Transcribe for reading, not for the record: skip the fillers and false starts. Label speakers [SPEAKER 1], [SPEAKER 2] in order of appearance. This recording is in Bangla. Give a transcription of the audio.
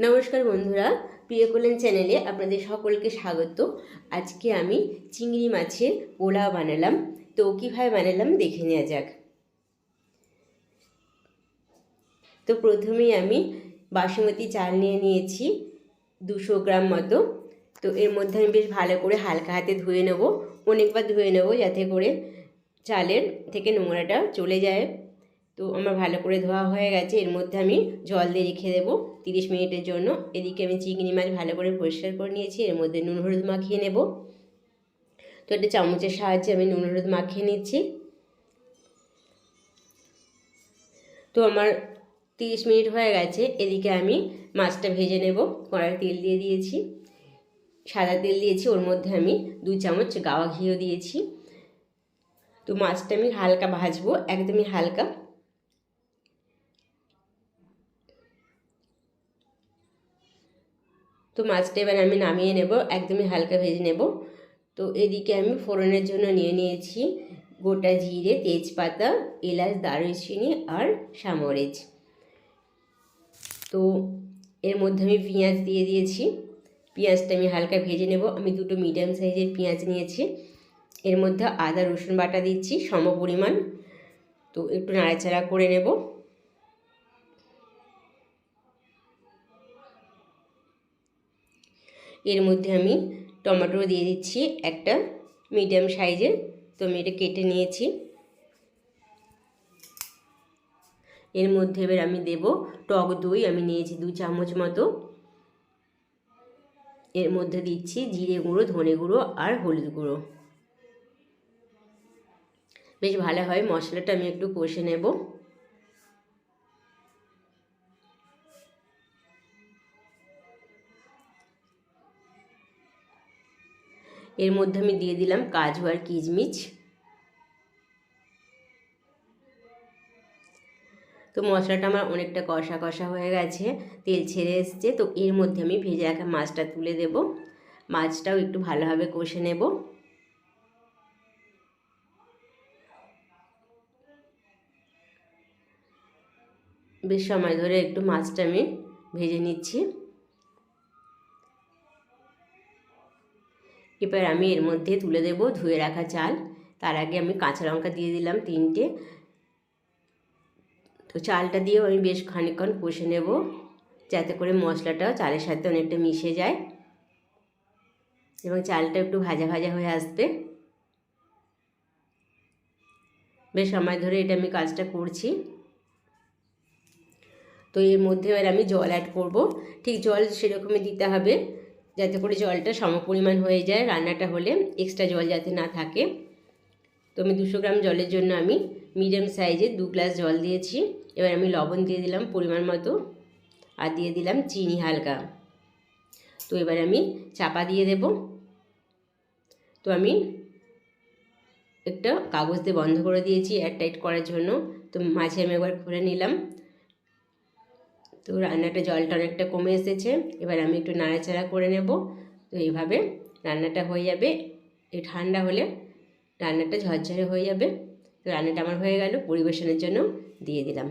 [SPEAKER 1] নমস্কার বন্ধুরা, প্রিয় কল্যাণ চ্যানেলে আপনাদের সকলকে স্বাগত। আজকে আমি চিংড়ি মাছের পোলাও বানালাম। তো কীভাবে বানালাম দেখে নেওয়া যাক। তো প্রথমেই আমি বাসমতি চাল নিয়ে নিয়েছি 200 গ্রাম মতো। তো এর মধ্যে আমি বেশ ভালো করে হালকা হাতে ধুয়ে নেব, অনেকবার ধুয়ে নেব যাতে করে চালের থেকে নোংরাটা চলে যায়। তো আমার ভালো করে ধোয়া হয়ে গেছে। এর মধ্যে আমি জল দিয়ে রেখে দেবো 30 মিনিটের জন্য। এদিকে আমি চিংড়ি মাছ ভালো করে পরিষ্কার করে নিয়েছি। এর মধ্যে নুন হলুদ মাখিয়ে নেব। তো একটা চামচের সাহায্যে আমি নুন হলুদ মাখিয়ে নিচ্ছি। তো আমার 30 মিনিট হয়ে গেছে। এদিকে আমি মাছটা ভেজে নেব। কড়াই তেল দিয়ে দিয়েছি, সাদা তেল দিয়েছি। ওর মধ্যে আমি 2 চামচ গাওয়া ঘিও দিয়েছি। তো মাছটা আমি হালকা ভাজবো, একদমই হালকা। তো মাছটা এবার আমি নামিয়ে নেব, একদমই হালকা ভেজে নেব। তো এদিকে আমি ফোড়নের জন্য নিয়ে নিয়েছি গোটা জিরে, তেজপাতা, এলাচ, দারুচিনি আর সামরিচ। তো এর মধ্যে আমি পেঁয়াজ দিয়ে দিয়েছি। পেঁয়াজটা আমি হালকা ভেজে নেব। আমি 2টো মিডিয়াম সাইজের পেঁয়াজ নিয়েছি। এর মধ্যে আদা রসুন বাটা দিচ্ছি সম পরিমাণ। তো একটু নাড়াচাড়া করে নেব। এর মধ্যে আমি টমেটো দিয়ে দিচ্ছি একটা মিডিয়াম সাইজের। তো আমি এটা কেটে নিয়েছি। এর মধ্যে এবার আমি দেব টক দই, আমি নিয়েছি 2 চামচ মতো। এর মধ্যে দিচ্ছি জিরে গুঁড়ো, ধনে গুঁড়ো আর হলুদ গুঁড়ো। বেশ ভালো হয় মশলাটা আমি একটু কষে নেব। এর মধ্যে আমি দিয়ে দিলাম কাজু আর কিশমিশ। তো মশলাটা আমার অনেকটা কষা কষা হয়ে গেছে, তেল ছেড়ে এসছে। তো এর মধ্যে আমি ভেজে রাখা মাছটা তুলে দেব। মাছটাও একটু ভালোভাবে কষে নেব। বেশ সময় ধরে একটু মাছটা আমি ভেজে নিচ্ছি। এবার আমি এর মধ্যে তুলে দেব ধুয়ে রাখা চাল। তার আগে আমি কাঁচা লঙ্কা দিয়ে দিলাম 3টে। তো চালটা দিয়েও আমি বেশ খানিকক্ষণ কষে নেব যাতে করে মশলাটা চালের সাথে অনেকটা মিশে যায় এবং চালটা একটু ভাজা ভাজা হয়ে আসবে। বেশ সময় ধরে এটা আমি কাজটা করছি। তো এর মধ্যে এবার আমি জল অ্যাড করব। ঠিক জল সেরকমই দিতে হবে যাতে করে জলটা সমপরিমাণ হয়ে যায় রান্নাটা হলে, এক্সট্রা জল যাতে না থাকে। তো আমি 200 গ্রাম জলের জন্য আমি মিডিয়াম সাইজের 2 গ্লাস জল দিয়েছি। এবার আমি লবণ দিয়ে দিলাম পরিমাণ মতো আর দিয়ে দিলাম চিনি হালকা। তো এবার আমি চাপা দিয়ে দেব। তো আমি একটা কাগজ দিয়ে বন্ধ করে দিয়েছি এয়ারটাইট করার জন্য। তো মাঝে আমি একবার খুলে নিলাম। তো রান্নাটা জলটা অনেকটা কমে এসেছে। এবার আমি একটু নাড়াচাড়া করে নেব। তো এইভাবে রান্নাটা হয়ে যাবে। এই ঠান্ডা হলে রান্নাটা ঝরঝরে হয়ে যাবে। তো রান্নাটা আমার হয়ে গেল, পরিবেশনের জন্য দিয়ে দিলাম।